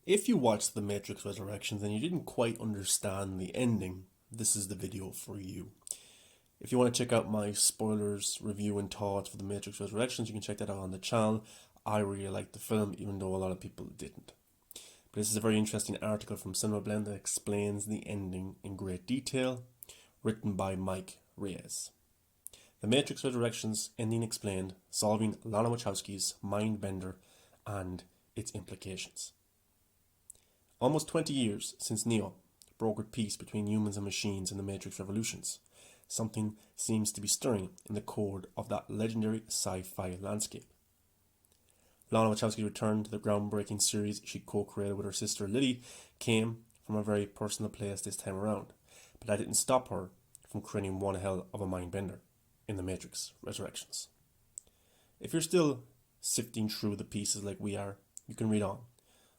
If you watched The Matrix Resurrections and you didn't quite understand the ending, this is the video for you. If you want to check out my spoilers, review, and thoughts for The Matrix Resurrections, you can check that out on the channel. I really liked the film, even though a lot of people didn't. But this is a very interesting article from Cinema Blend that explains the ending in great detail, written by Mike Reyes. The Matrix Resurrections ending explained, solving Lana Wachowski's Mindbender and its implications. Almost 20 years since Neo brokered peace between humans and machines in the Matrix Revolutions, something seems to be stirring in the core of that legendary sci-fi landscape. Lana Wachowski's return to the groundbreaking series she co-created with her sister Lily came from a very personal place this time around, but that didn't stop her from creating one hell of a mindbender in the Matrix Resurrections. If you're still sifting through the pieces like we are, you can read on.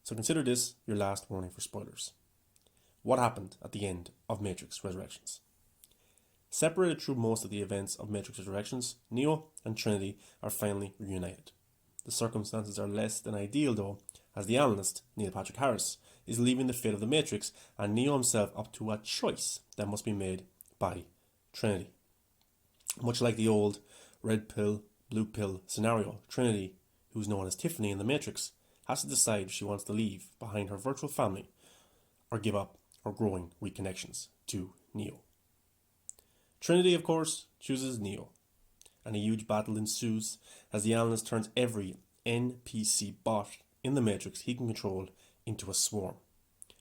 So consider this your last warning for spoilers. What happened at the end of Matrix Resurrections? Separated through most of the events of Matrix Resurrections, Neo and Trinity are finally reunited. The circumstances are less than ideal though, as the Analyst, Neil Patrick Harris, is leaving the fate of the Matrix and Neo himself up to a choice that must be made by Trinity. Much like the old red pill, blue pill scenario, Trinity, who's known as Tiffany in the Matrix, has to decide if she wants to leave behind her virtual family or give up her growing reconnections to Neo. Trinity, of course, chooses Neo, and a huge battle ensues as the Analyst turns every NPC bot in the Matrix he can control into a swarm,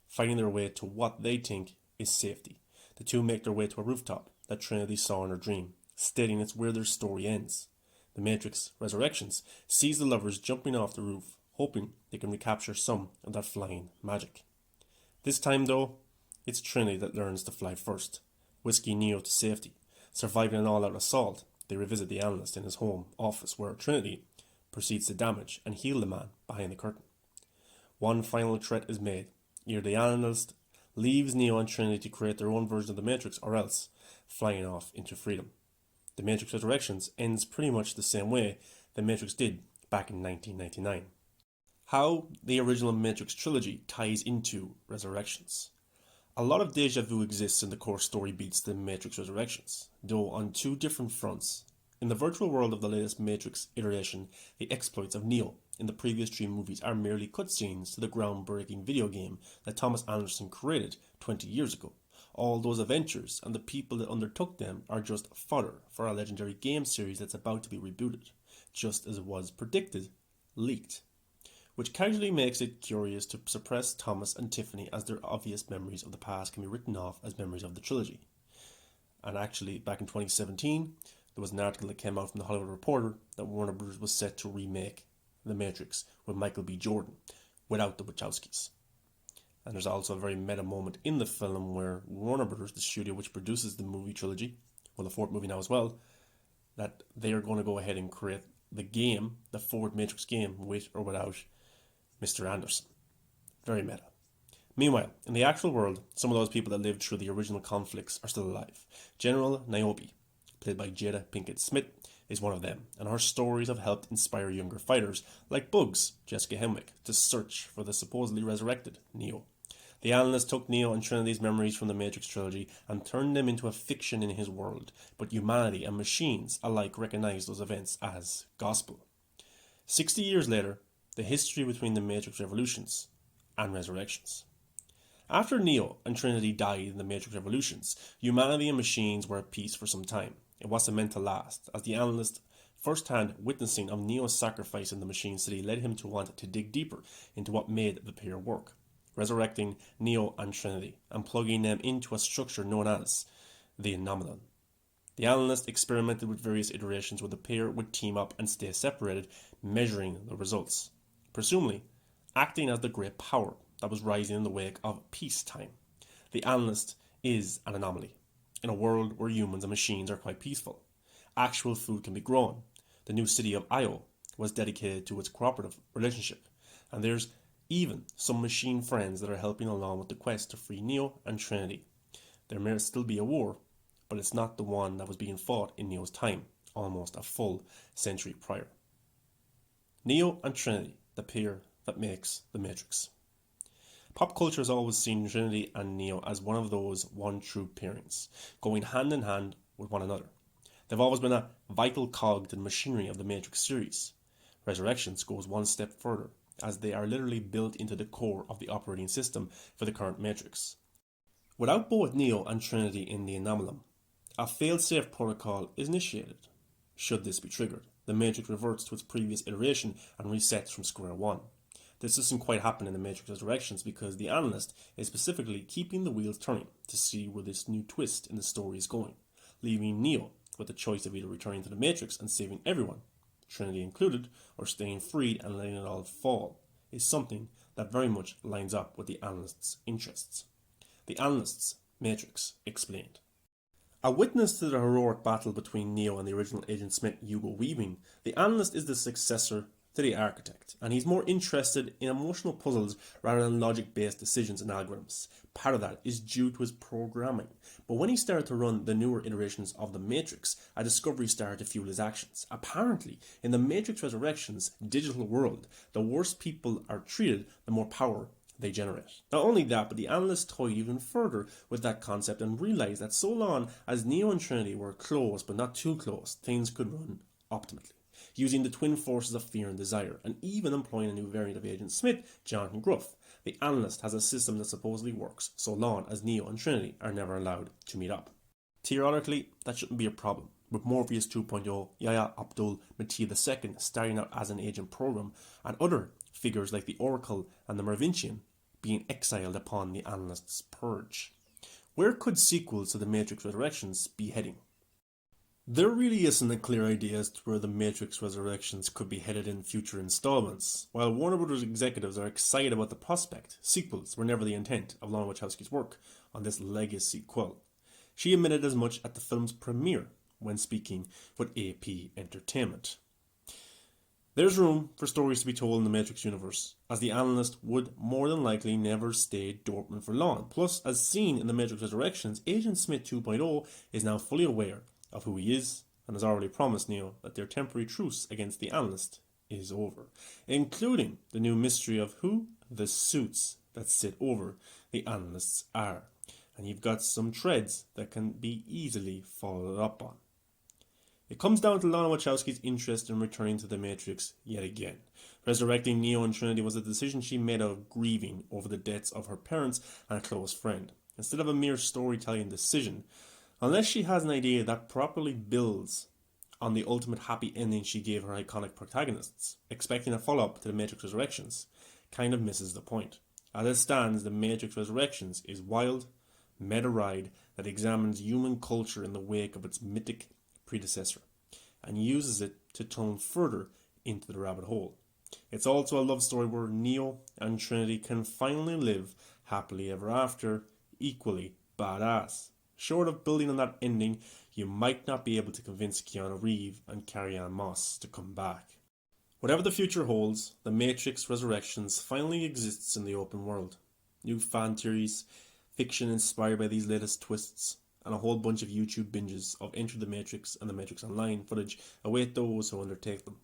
fighting their way to what they think is safety. The two make their way to a rooftop that Trinity saw in her dream, stating it's where their story ends. The Matrix Resurrections sees the lovers jumping off the roof, hoping they can recapture some of that flying magic. This time though, it's Trinity that learns to fly first, whisking Neo to safety. Surviving an all-out assault, they revisit the Analyst in his home office where Trinity proceeds to damage and heal the man behind the curtain. One final threat is made. Either the Analyst leaves Neo and Trinity to create their own version of the Matrix, or else flying off into freedom. The Matrix Resurrections ends pretty much the same way the Matrix did back in 1999. How the original Matrix trilogy ties into Resurrections. A lot of deja vu exists in the core story beats the Matrix Resurrections, though on two different fronts. In the virtual world of the latest Matrix iteration, the exploits of Neo in the previous three movies are merely cutscenes to the groundbreaking video game that Thomas Anderson created 20 years ago. All those adventures and the people that undertook them are just fodder for a legendary game series that's about to be rebooted, just as it was predicted, leaked, which casually makes it curious to suppress Thomas and Tiffany as their obvious memories of the past can be written off as memories of the trilogy. And actually, back in 2017, there was an article that came out from the Hollywood Reporter that Warner Bros. Was set to remake The Matrix with Michael B. Jordan without the Wachowskis. And there's also a very meta moment in the film where Warner Bros., the studio which produces the movie trilogy, well, the fourth movie now as well, that they are going to go ahead and create the game, the fourth Matrix game, with or without Mr. Anderson. Very meta. Meanwhile, in the actual world, some of those people that lived through the original conflicts are still alive. General Niobe, played by Jada Pinkett Smith, is one of them, and her stories have helped inspire younger fighters, like Bugs, Jessica Henwick, to search for the supposedly resurrected Neo. The Analyst took Neo and Trinity's memories from the Matrix trilogy and turned them into a fiction in his world, but humanity and machines alike recognize those events as gospel. 60 years later, the history between the Matrix Revolutions and Resurrections. After Neo and Trinity died in the Matrix Revolutions, humanity and machines were at peace for some time. It wasn't meant to last, as the Analyst first-hand witnessing of Neo's sacrifice in the Machine City led him to want to dig deeper into what made the pair work, resurrecting Neo and Trinity and plugging them into a structure known as the Anomalon. The Analyst experimented with various iterations where the pair would team up and stay separated, measuring the results, presumably acting as the great power that was rising in the wake of peacetime. The Analyst is an anomaly in a world where humans and machines are quite peaceful. Actual food can be grown. The new city of Io was dedicated to its cooperative relationship, and there's even some machine friends that are helping along with the quest to free Neo and Trinity. There may still be a war, but it's not the one that was being fought in Neo's time, almost a full century prior. Neo and Trinity, the pair that makes the Matrix. Pop culture has always seen Trinity and Neo as one of those one true pairings, going hand in hand with one another. They've always been a vital cog to the machinery of the Matrix series. Resurrections goes one step further, as they are literally built into the core of the operating system for the current Matrix. Without both Neo and Trinity in the anomalum, a fail-safe protocol is initiated. Should this be triggered, the Matrix reverts to its previous iteration and resets from square one. This doesn't quite happen in the Matrix Resurrections because the Analyst is specifically keeping the wheels turning to see where this new twist in the story is going, leaving Neo with the choice of either returning to the Matrix and saving everyone, Trinity included, or staying freed and letting it all fall, is something that very much lines up with the Analyst's interests. The Analyst's Matrix explained. A witness to the heroic battle between Neo and the original Agent Smith, Hugo Weaving, the Analyst is the successor to the Architect, and he's more interested in emotional puzzles rather than logic-based decisions and algorithms. Part of that is due to his programming, but when he started to run the newer iterations of the Matrix, a discovery started to fuel his actions. Apparently, in the Matrix Resurrections digital world, the worse people are treated, the more power they generate. Not only that, but the Analyst toyed even further with that concept and realised that so long as Neo and Trinity were close but not too close, things could run optimally, using the twin forces of fear and desire, and even employing a new variant of Agent Smith, Jonathan Gruff. The Analyst has a system that supposedly works so long as Neo and Trinity are never allowed to meet up. Theoretically, that shouldn't be a problem, with Morpheus 2.0, Yahya Abdul Mateen II starting out as an agent program, and other figures like the Oracle and the Merovingian being exiled upon the Analyst's purge. Where could sequels to the Matrix Resurrections be heading? There really isn't a clear idea as to where the Matrix Resurrections could be headed in future installments. While Warner Bros. Executives are excited about the prospect, sequels were never the intent of Lana Wachowski's work on this legacy sequel. She admitted as much at the film's premiere when speaking with AP Entertainment. There's room for stories to be told in the Matrix universe, as the Analyst would more than likely never stay dormant for long. Plus, as seen in the Matrix Resurrections, Agent Smith 2.0 is now fully aware of who he is and has already promised Neo that their temporary truce against the Analyst is over, including the new mystery of who the suits that sit over the Analysts are. And you've got some threads that can be easily followed up on. It comes down to Lana Wachowski's interest in returning to the Matrix yet again. Resurrecting Neo and Trinity was a decision she made out of grieving over the deaths of her parents and a close friend, instead of a mere storytelling decision, unless she has an idea that properly builds on the ultimate happy ending she gave her iconic protagonists. Expecting a follow-up to the Matrix Resurrections kind of misses the point. As it stands, the Matrix Resurrections is wild, meta ride that examines human culture in the wake of its mythic predecessor and uses it to tunnel further into the rabbit hole. It's also a love story where Neo and Trinity can finally live happily ever after, equally badass. Short of building on that ending, you might not be able to convince Keanu Reeves and Carrie-Anne Moss to come back. Whatever the future holds, the Matrix Resurrections finally exists in the open world. New fan theories, fiction inspired by these latest twists, and a whole bunch of YouTube binges of Enter the Matrix and the Matrix Online footage await those who undertake them.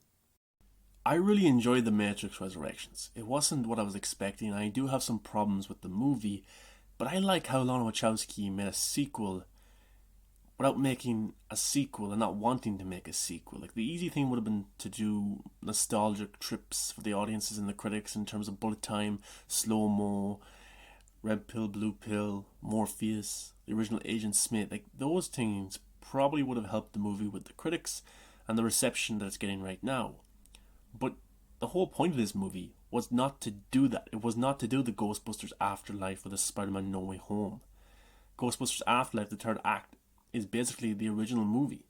I really enjoyed the Matrix Resurrections. It wasn't what I was expecting, and I do have some problems with the movie, but I like how Lana Wachowski made a sequel without making a sequel and not wanting to make a sequel. Like, the easy thing would have been to do nostalgic trips for the audiences and the critics in terms of bullet time, slow-mo, red pill, blue pill, Morpheus, the original Agent Smith. Like, those things probably would have helped the movie with the critics and the reception that it's getting right now. But the whole point of this movie was not to do that. It was not to do the Ghostbusters Afterlife or the Spider-Man No Way Home. Ghostbusters Afterlife, the third act, is basically the original movie.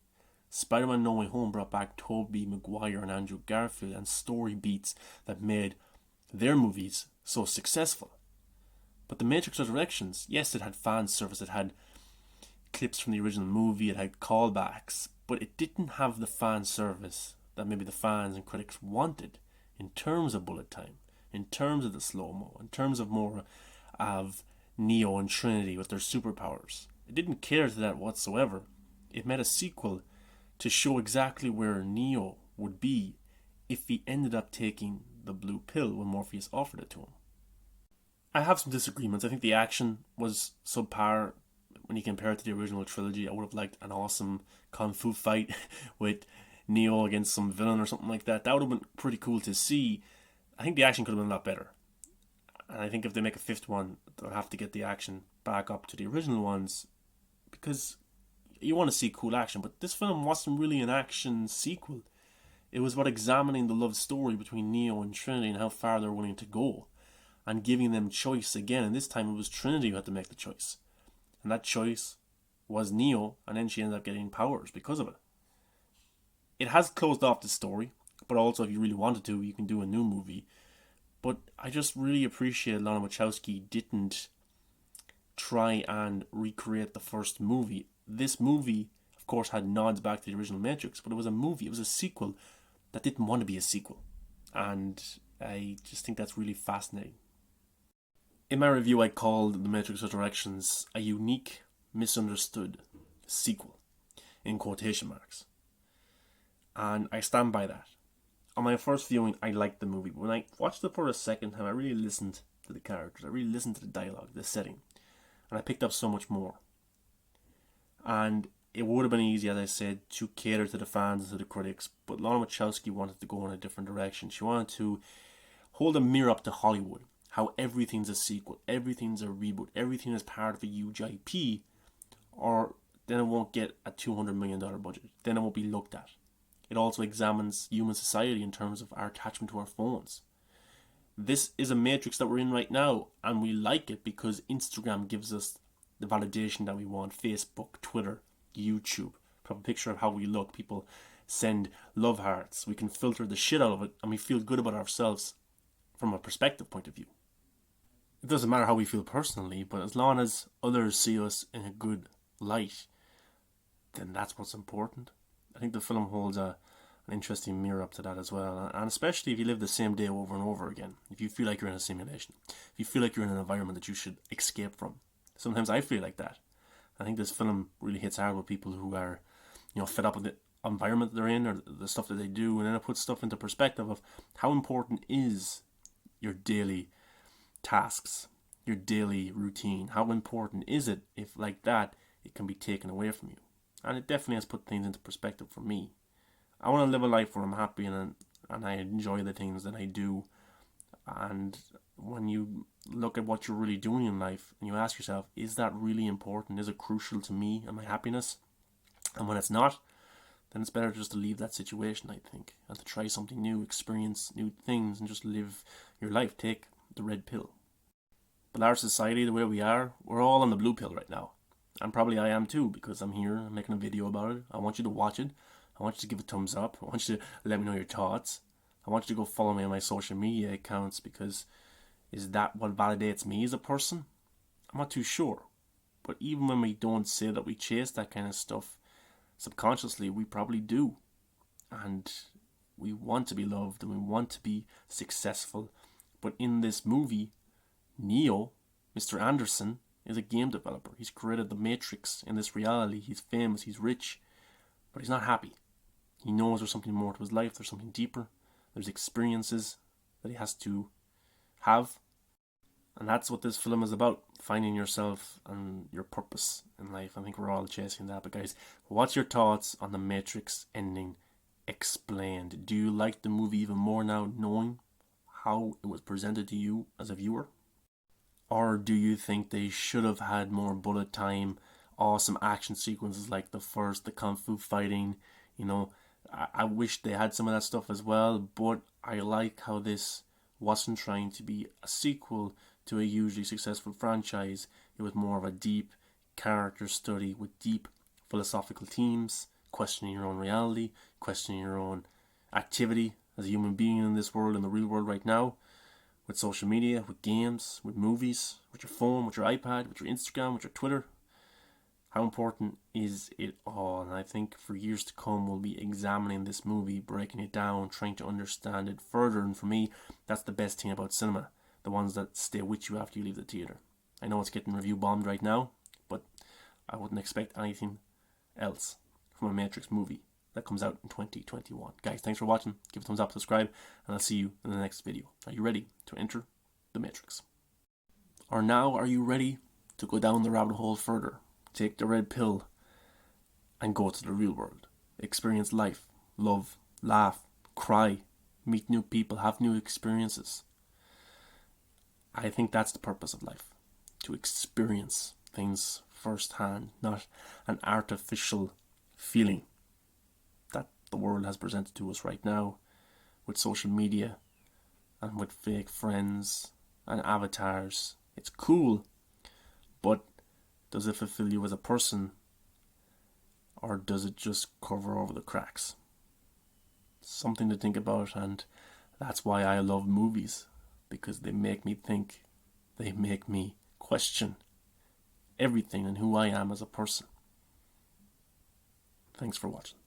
Spider-Man No Way Home brought back Tobey Maguire and Andrew Garfield and story beats that made their movies so successful. But the Matrix Resurrections, yes, it had fan service, it had clips from the original movie, it had callbacks, but it didn't have the fan service that maybe the fans and critics wanted in terms of bullet time, in terms of the slow-mo, in terms of more of Neo and Trinity with their superpowers. It didn't cater to that whatsoever. It made a sequel to show exactly where Neo would be if he ended up taking the blue pill when Morpheus offered it to him. I have some disagreements. I think the action was subpar when you compare it to the original trilogy. I would have liked an awesome kung fu fight with Neo against some villain or something like that. That would have been pretty cool to see. I think the action could have been a lot better. And I think if they make a fifth one, they'll have to get the action back up to the original ones, because you want to see cool action. But this film wasn't really an action sequel. It was about examining the love story between Neo and Trinity and how far they're willing to go, and giving them choice again. And this time it was Trinity who had to make the choice. And that choice was Neo, and then she ended up getting powers because of it. It has closed off the story, but also if you really wanted to, you can do a new movie. But I just really appreciate Lana Wachowski didn't try and recreate the first movie. This movie, of course, had nods back to the original Matrix, but it was a movie, it was a sequel that didn't want to be a sequel. And I just think that's really fascinating. In my review, I called The Matrix Resurrections a unique, misunderstood sequel, in quotation marks. And I stand by that. On my first viewing, I liked the movie, but when I watched it for a second time, I really listened to the characters, I really listened to the dialogue, the setting, and I picked up so much more. And it would have been easy, as I said, to cater to the fans and to the critics, but Lana Wachowski wanted to go in a different direction. She wanted to hold a mirror up to Hollywood, how everything's a sequel, everything's a reboot, everything is part of a huge IP, or then it won't get a $200 million budget, then it won't be looked at. It also examines human society in terms of our attachment to our phones. This is a matrix that we're in right now, and we like it because Instagram gives us the validation that we want. Facebook, Twitter, YouTube, put a picture of how we look. People send love hearts. We can filter the shit out of it, and we feel good about ourselves from a perspective point of view. It doesn't matter how we feel personally, but as long as others see us in a good light, then that's what's important. I think the film holds an interesting mirror up to that as well, and especially if you live the same day over and over again. If you feel like you're in a simulation, if you feel like you're in an environment that you should escape from. Sometimes I feel like that. I think this film really hits hard with people who are, fed up with the environment they're in or the stuff that they do, and then it puts stuff into perspective of how important is your daily tasks, your daily routine. How important is it if, like that, it can be taken away from you? And it definitely has put things into perspective for me. I want to live a life where I'm happy and I enjoy the things that I do. And when you look at what you're really doing in life and you ask yourself, is that really important? Is it crucial to me and my happiness? And when it's not, then it's better just to leave that situation, I think, and to try something new, experience new things, and just live your life. Take the red pill. But our society, the way we are, we're all on the blue pill right now. And probably I am too, because I'm here making a video about it. I want you to watch it. I want you to give a thumbs up. I want you to let me know your thoughts. I want you to go follow me on my social media accounts, because is that what validates me as a person? I'm not too sure. But even when we don't say that we chase that kind of stuff, subconsciously we probably do. And we want to be loved and we want to be successful. But in this movie, Neo, Mr. Anderson, is a game developer. He's created the Matrix in this reality. He's famous, he's rich, but he's not happy. He knows there's something more to his life, there's something deeper, there's experiences that he has to have. And that's what this film is about, finding yourself and your purpose in life. I think we're all chasing that. But guys, what's your thoughts on the Matrix ending explained? Do you like the movie even more now, knowing how it was presented to you as a viewer? Or do you think they should have had more bullet time, awesome action sequences like the kung fu fighting? I wish they had some of that stuff as well, but I like how this wasn't trying to be a sequel to a hugely successful franchise. It was more of a deep character study with deep philosophical themes, questioning your own reality, questioning your own activity as a human being in this world, in the real world right now, with social media, with games, with movies, with your phone, with your iPad, with your Instagram, with your Twitter. How important is it all? And I think for years to come we'll be examining this movie, breaking it down, trying to understand it further. And for me, that's the best thing about cinema, the ones that stay with you after you leave the theatre. I know it's getting review bombed right now, but I wouldn't expect anything else from a Matrix movie that comes out in 2021. Guys, thanks for watching. Give a thumbs up, subscribe, and I'll see you in the next video. Are you ready to enter the Matrix? Or now are you ready to go down the rabbit hole further, take the red pill, and go to the real world? Experience life, love, laugh, cry, meet new people, have new experiences. I think that's the purpose of life, to experience things firsthand, not an artificial feeling that the world has presented to us right now with social media and with fake friends and avatars. It's cool, but does it fulfill you as a person, or does it just cover over the cracks? Something to think about, and that's why I love movies, because they make me think, they make me question everything and who I am as a person. Thanks for watching.